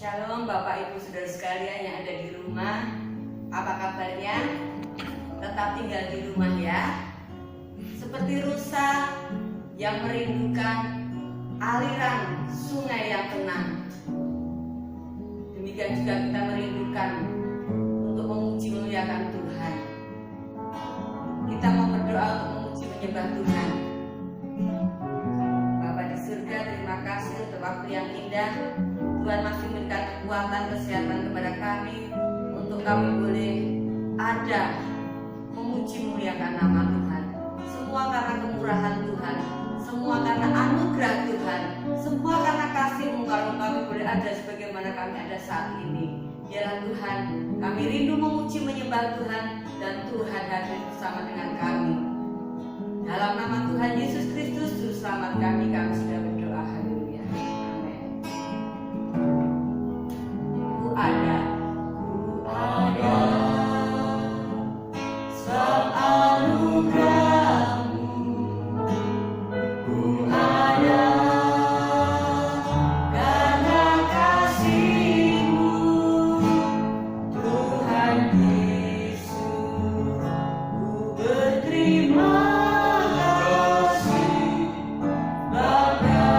Shalom Bapak Ibu Saudara sekalian yang ada di rumah. Apa kabarnya? Tetap tinggal di rumah ya. Seperti rusa yang merindukan aliran sungai yang tenang, demikian juga kita merindukan untuk memuji memuliakan Tuhan. Kita mau berdoa untuk memuji menyembah Tuhan. Bapa di surga, terima kasih untuk waktu yang indah. Tuhan masih memberikan kekuatan, kesehatan kepada kami untuk kami boleh ada memuji memuliakan nama Tuhan. Semua karena kemurahan Tuhan, semua karena anugerah Tuhan, semua karena kasih-Mu kami boleh ada sebagaimana kami ada saat ini. Ya Tuhan, kami rindu memuji menyembah Tuhan dan Tuhan hadir bersama dengan kami. Dalam nama Tuhan Yesus Kristus, Juru Selamat kami sudah berdoa. Haleluya. Amin. Ku ada sebab anugerah-Mu. Ku ada karena kasih-Mu, Tuhan Yesus. Ku berterima kasih Bapa.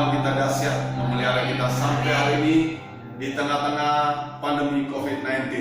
Tuhan kita dahsyat memelihara kita sampai hari ini di tengah-tengah pandemi COVID-19.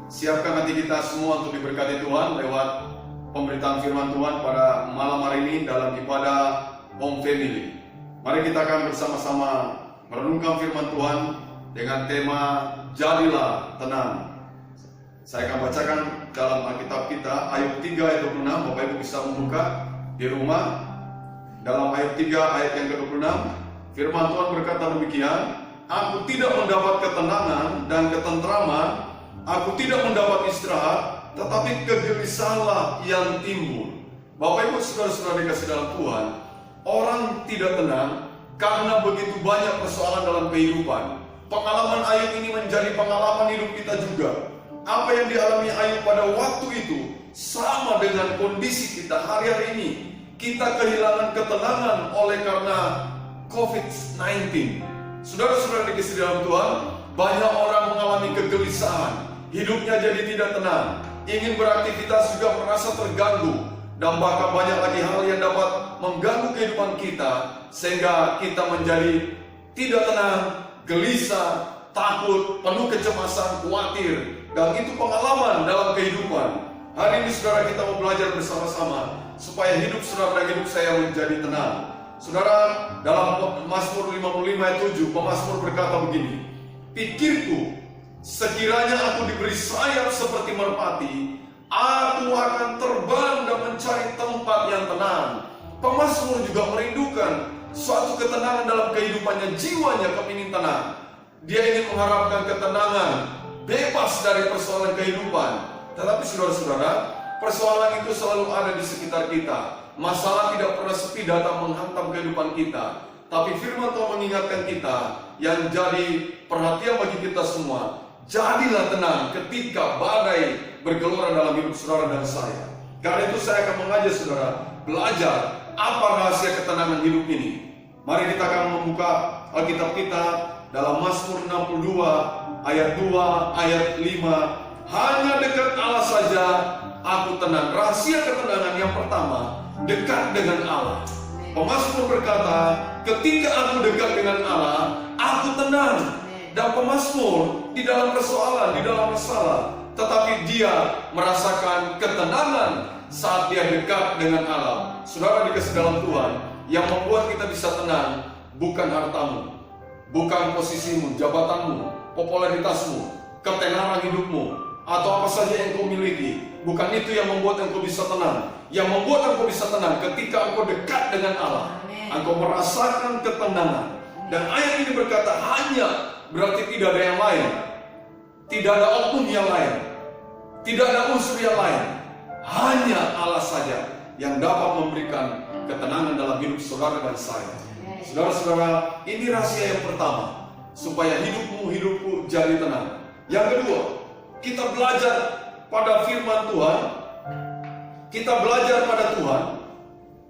Siapkan hati kita semua untuk diberkati Tuhan lewat pemberitaan firman Tuhan pada malam hari ini dalam ibadah Home Family. Mari kita akan bersama-sama merenungkan firman Tuhan dengan tema Jadilah Tenang. Saya akan bacakan dalam Alkitab kita Ayub 3 ayat 26. Bapak Ibu bisa membuka di rumah. Dalam ayat 3 ayat yang ke-26, firman Tuhan berkata demikian, aku tidak mendapat ketenangan dan ketentraman, aku tidak mendapat istirahat, tetapi kegelisahanlah yang timbul. Bapak Ibu saudara-saudara dikasih dalam Tuhan, orang tidak tenang karena begitu banyak persoalan dalam kehidupan. Pengalaman Ayub ini menjadi pengalaman hidup kita juga. Apa yang dialami Ayub pada waktu itu sama dengan kondisi kita hari-hari ini. Kita kehilangan ketenangan oleh karena COVID-19. Saudara-saudara dikasih dalam Tuhan, banyak orang mengalami kegelisahan, hidupnya jadi tidak tenang, ingin beraktivitas juga merasa terganggu, dan bahkan banyak lagi hal yang dapat mengganggu kehidupan kita sehingga kita menjadi tidak tenang, gelisah, takut, penuh kecemasan, khawatir, dan itu pengalaman dalam kehidupan. Hari ini saudara kita mau belajar bersama-sama supaya hidup saudara dan hidup saya menjadi tenang. Saudara, dalam Mazmur 55 ayat 7, pemazmur berkata begini, pikirku, sekiranya aku diberi sayap seperti merpati, aku akan terbang dan mencari tempat yang tenang. Pemazmur juga merindukan suatu ketenangan dalam kehidupannya, jiwanya kepingin tenang. Dia ingin mengharapkan ketenangan, bebas dari persoalan kehidupan. Tetapi saudara-saudara, persoalan itu selalu ada di sekitar kita. Masalah tidak pernah sepi datang menghantam kehidupan kita. Tapi firman Tuhan mengingatkan kita yang jadi perhatian bagi kita semua. Jadilah tenang ketika badai bergelora dalam hidup saudara dan saya. Karena itu saya akan mengajak saudara belajar apa rahasia ketenangan hidup ini. Mari kita akan membuka Alkitab kita dalam Mazmur 62 ayat 2 ayat 5. Hanya dekat Allah saja aku tenang. Rahasia ketenangan yang pertama, dekat dengan Allah. Pemazmur berkata, ketika aku dekat dengan Allah, aku tenang. Dan pemazmur di dalam persoalan, di dalam masalah, tetapi dia merasakan ketenangan saat dia dekat dengan Allah. Saudara dikasih dalam Tuhan, yang membuat kita bisa tenang bukan hartamu, bukan posisimu, jabatanmu, popularitasmu, ketenaran hidupmu, atau apa saja yang kau miliki. Bukan itu yang membuat engkau bisa tenang. Yang membuat engkau bisa tenang ketika engkau dekat dengan Allah. Engkau merasakan ketenangan. Dan ayat ini berkata hanya, berarti tidak ada yang lain, tidak ada oknum yang lain, tidak ada unsur yang lain. Hanya Allah saja yang dapat memberikan ketenangan dalam hidup saudara dan saya. Saudara-saudara, ini rahasia yang pertama, supaya hidupku jadi tenang. Yang kedua, kita belajar pada firman Tuhan, kita belajar pada Tuhan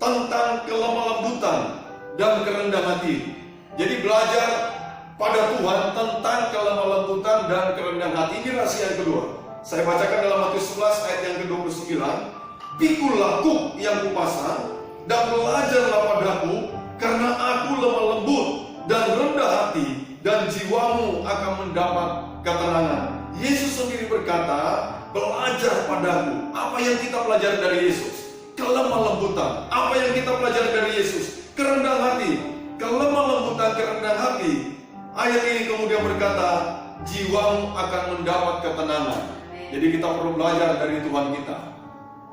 tentang kelemah lembutan dan kerendahan hati. Jadi belajar pada Tuhan tentang kelemah lembutan dan kerendahan hati. Ini rahasia yang kedua. Saya bacakan dalam Matius 11 ayat yang ke-29. Pikulah kuk yang kupasang dan belajarlah padaku, karena aku lemah lembut dan rendah hati, dan jiwamu akan mendapat ketenangan. Yesus sendiri berkata, belajar padaku. Apa yang kita pelajari dari Yesus? Kelemah lembutan. Apa yang kita pelajari dari Yesus? Kerendahan hati. Kelemah lembutan, kerendahan hati. Ayat ini kemudian berkata, jiwamu akan mendapat ketenangan. Jadi kita perlu belajar dari Tuhan kita.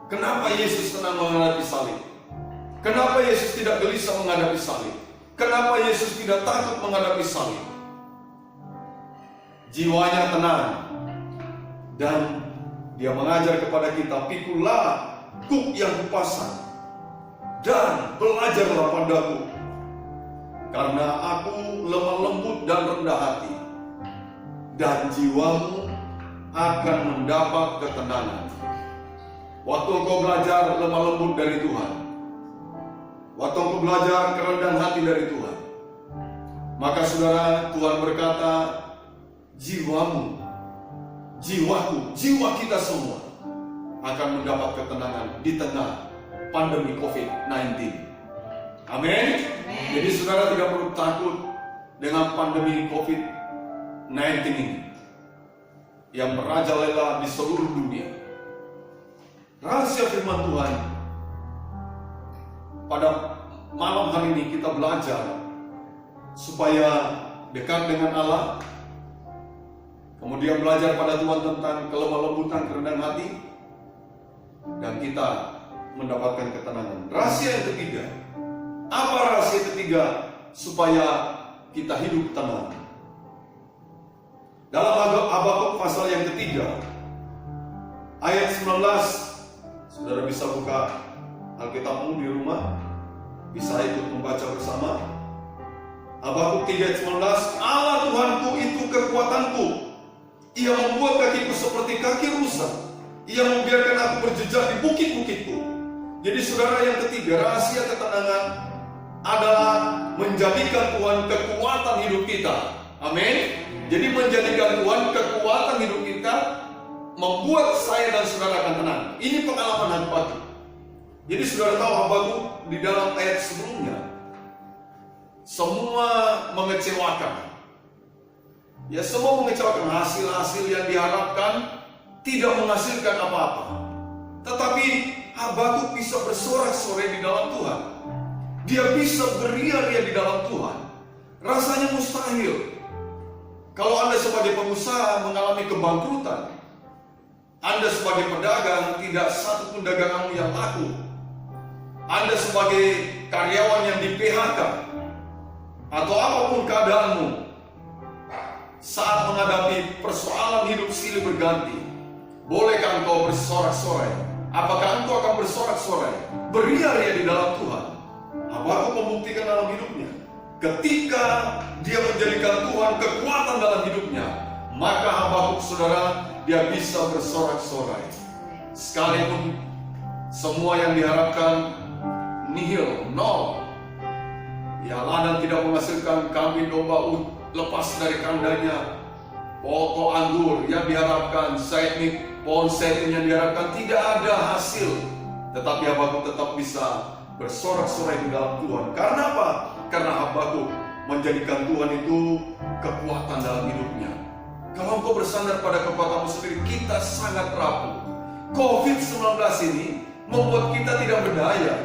Kenapa Yesus tenang menghadapi salib? Kenapa Yesus tidak gelisah menghadapi salib? Kenapa Yesus tidak takut menghadapi salib? Jiwanya tenang. Dan dia mengajar kepada kita, pikulah kuk yang kupasang dan belajarlah padaku, karena aku lemah lembut dan rendah hati, dan jiwamu akan mendapat ketenangan. Waktu engkau belajar lemah lembut dari Tuhan, waktu engkau belajar kerendahan hati dari Tuhan, maka saudara, Tuhan berkata, jiwamu, jiwaku, jiwa kita semua akan mendapat ketenangan di tengah pandemi COVID-19. Amin. Jadi saudara tidak perlu takut dengan pandemi COVID-19 ini yang merajalela di seluruh dunia. Rahasia firman Tuhan pada malam hari ini kita belajar supaya dekat dengan Allah, kemudian belajar pada Tuhan tentang kelemah lembutan, kerendahan hati, dan kita mendapatkan ketenangan. Rahasia yang ketiga, apa rahasia ketiga supaya kita hidup tenang? Dalam Habakuk pasal yang ketiga, ayat 19, saudara bisa buka Alkitabmu di rumah, bisa ikut membaca bersama. Habakuk 3 ayat 19, Allah Tuhanku itu kekuatanku, Ia membuat kakiku seperti kaki rusa, Ia membiarkan aku berjejak di bukit-bukitku. Jadi saudara, yang ketiga, rahasia ketenangan adalah menjadikan Tuhan kekuatan hidup kita. Amin. Jadi menjadikan Tuhan kekuatan hidup kita membuat saya dan saudara akan tenang. Ini pengalaman Habakuk. Jadi saudara tahu Habakuk di dalam ayat sebelumnya semua mengecewakan. Ya, semua mengecewakan. Hasil-hasil yang diharapkan tidak menghasilkan apa-apa. Tetapi Habakuk bisa bersorak-sorai di dalam Tuhan. Dia bisa beria-ria di dalam Tuhan. Rasanya mustahil. Kalau Anda sebagai pengusaha mengalami kebangkrutan, Anda sebagai pedagang tidak satu pun daganganmu yang laku, Anda sebagai karyawan yang di PHK, atau apapun keadaanmu, saat menghadapi persoalan hidup silih berganti, bolehkah engkau bersorak-sorai? Apakah engkau akan bersorak-sorai, beria-ria di dalam Tuhan? Habakuk membuktikan dalam hidupnya, ketika dia menjadikan Tuhan kekuatan dalam hidupnya, maka Habakuk saudara, dia bisa bersorak-sorai. Sekalipun semua yang diharapkan nihil, nol. Ya, ladang tidak menghasilkan, kambing domba lepas dari kandangnya. Pokok anggur yang diharapkan, pohon zaitun yang diharapkan tidak ada hasil. Tetapi Habakuk tetap bisa bersorak-sorai di dalam Tuhan. Karena apa? Karena Habakuk menjadikan Tuhan itu kekuatan dalam hidupnya. Kalau engkau bersandar pada kekuatanmu sendiri, kita sangat rapuh. COVID-19 ini membuat kita tidak berdaya.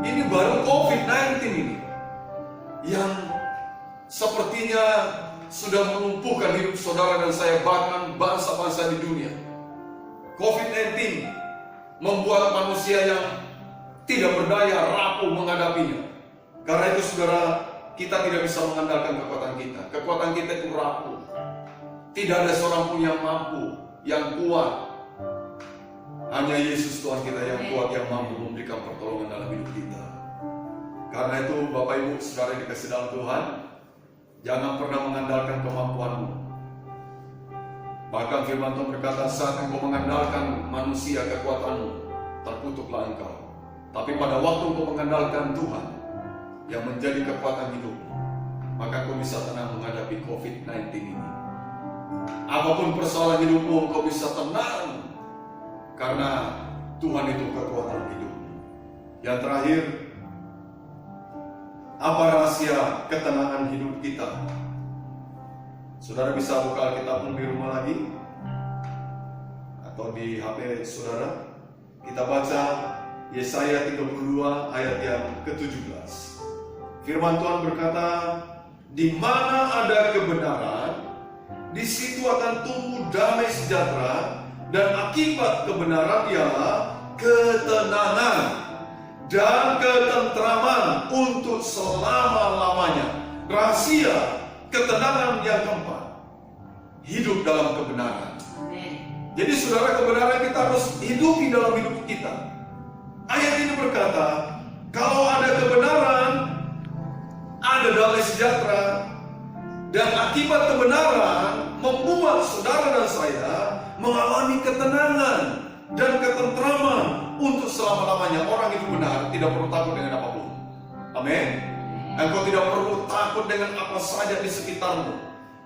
Ini baru COVID-19 ini yang sepertinya sudah melumpuhkan hidup saudara dan saya, bahkan bangsa-bangsa di dunia. COVID-19 membuat manusia yang tidak berdaya, rapuh menghadapinya. Karena itu saudara, kita tidak bisa mengandalkan kekuatan kita. Kekuatan kita itu rapuh. Tidak ada seorang pun yang mampu, yang kuat. Hanya Yesus Tuhan kita yang kuat, yang mampu memberikan pertolongan dalam hidup kita. Karena itu Bapak Ibu saudara dikasih dalam Tuhan, jangan pernah mengandalkan kemampuanmu. Bahkan firman Tuhan berkata, saat engkau mengandalkan manusia kekuatanmu, terkutuklah engkau. Tapi pada waktu engkau mengandalkan Tuhan yang menjadi kekuatan hidupmu, maka engkau bisa tenang menghadapi COVID-19 ini. Apapun persoalan hidupmu, engkau bisa tenang karena Tuhan itu kekuatan hidupmu. Yang terakhir, apa rahasia ketenangan hidup kita? Saudara bisa buka Alkitabmu di rumah lagi atau di HP saudara. Kita baca Yesaya 32 ayat yang ke-17. Firman Tuhan berkata, di mana ada kebenaran, di situ akan tumbuh damai sejahtera, dan akibat kebenaran ialah ketenangan dan ketentraman untuk selama-lamanya. Rahasia ketenangan yang keempat, hidup dalam kebenaran. Jadi saudara, kebenaran kita harus hidupi dalam hidup kita. Ayat ini berkata, kalau ada kebenaran, ada damai sejahtera, dan akibat kebenaran membuat saudara dan saya mengalami ketenangan dan ketentraman untuk selama-lamanya. Orang itu benar, tidak perlu takut dengan apapun. Amin. Engkau tidak perlu takut dengan apa saja di sekitarmu.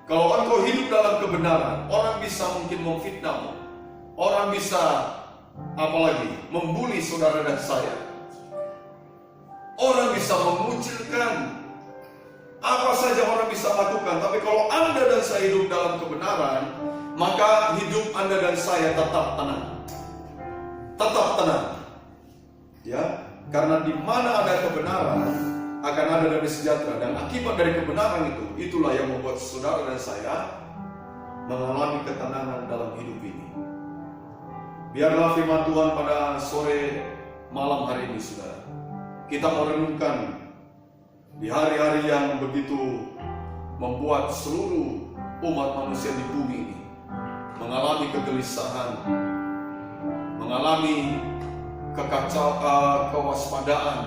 Kalau engkau hidup dalam kebenaran, orang bisa mungkin memfitnahmu, orang bisa apalagi membuli saudara dan saya. orang bisa mengucilkan, apa saja orang bisa lakukan. Tapi kalau Anda dan saya hidup dalam kebenaran, maka hidup Anda dan saya tetap tenang. Tetap tenang. Ya, karena di mana ada kebenaran akan ada damai sejahtera, dan akibat dari kebenaran itulah yang membuat saudara dan saya mengalami ketenangan dalam hidup ini. Biarlah firman Tuhan pada sore malam hari ini, saudara, kita merenungkan di hari-hari yang begitu membuat seluruh umat manusia di bumi ini mengalami kegelisahan, mengalami kekacauan, kewaspadaan,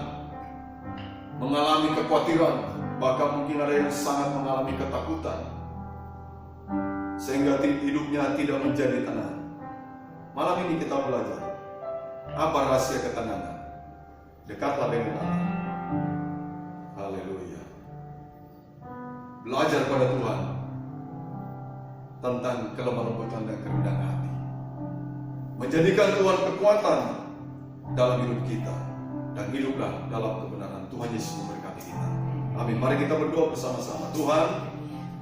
mengalami kekhawatiran, bahkan mungkin ada yang sangat mengalami ketakutan, sehingga hidupnya tidak menjadi tenang. Malam ini kita belajar apa rahasia ketenangan. Dekatlah dengan Allah. Haleluya. Belajar pada Tuhan tentang kelemah lembutan dan kerendahan hati. Menjadikan Tuhan kekuatan dalam hidup kita, dan hiduplah dalam kebenaran. Tuhan Yesus memberkati kita. Amin. Mari kita berdoa bersama-sama. Tuhan,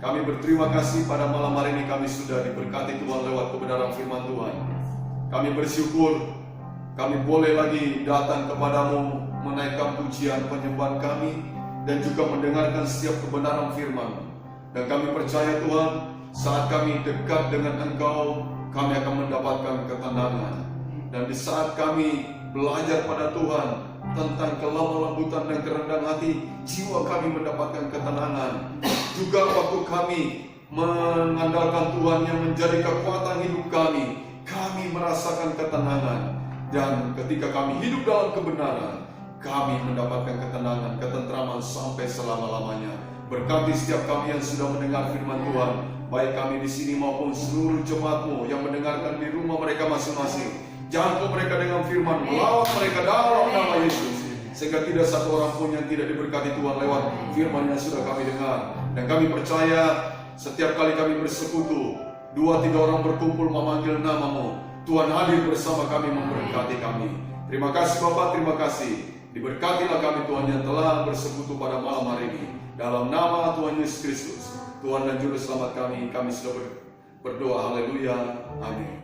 kami berterima kasih pada malam hari ini kami sudah diberkati Tuhan lewat kebenaran firman Tuhan. Kami bersyukur kami boleh lagi datang kepadamu, menaikkan pujian penyembahan kami, dan juga mendengarkan setiap kebenaran firman. Dan kami percaya Tuhan, saat kami dekat dengan Engkau, kami akan mendapatkan ketenangan. Dan di saat kami belajar pada Tuhan tentang kelemah lembutan dan kerendahan hati, jiwa kami mendapatkan ketenangan. Juga waktu kami mengandalkan Tuhan yang menjadi kekuatan hidup kami merasakan ketenangan. Dan ketika kami hidup dalam kebenaran, kami mendapatkan ketenangan, ketentraman sampai selama-lamanya. Berkati setiap kami yang sudah mendengar firman Tuhan, baik kami di sini maupun seluruh jemaat-Mu yang mendengarkan di rumah mereka masing-masing. Jangkau mereka dengan firman, melawat mereka dalam nama Yesus, sehingga tidak satu orang pun yang tidak diberkati Tuhan lewat firman yang sudah kami dengar. Dan kami percaya setiap kali kami bersekutu, 2-3 orang berkumpul memanggil nama-Mu, Tuhan hadir bersama kami memberkati kami. Terima kasih Bapak, terima kasih. Diberkatilah kami Tuhan yang telah bersekutu pada malam hari ini. Dalam nama Tuhan Yesus Kristus, Tuhan dan Juru Selamat kami sudah berdoa. Haleluya. Amin.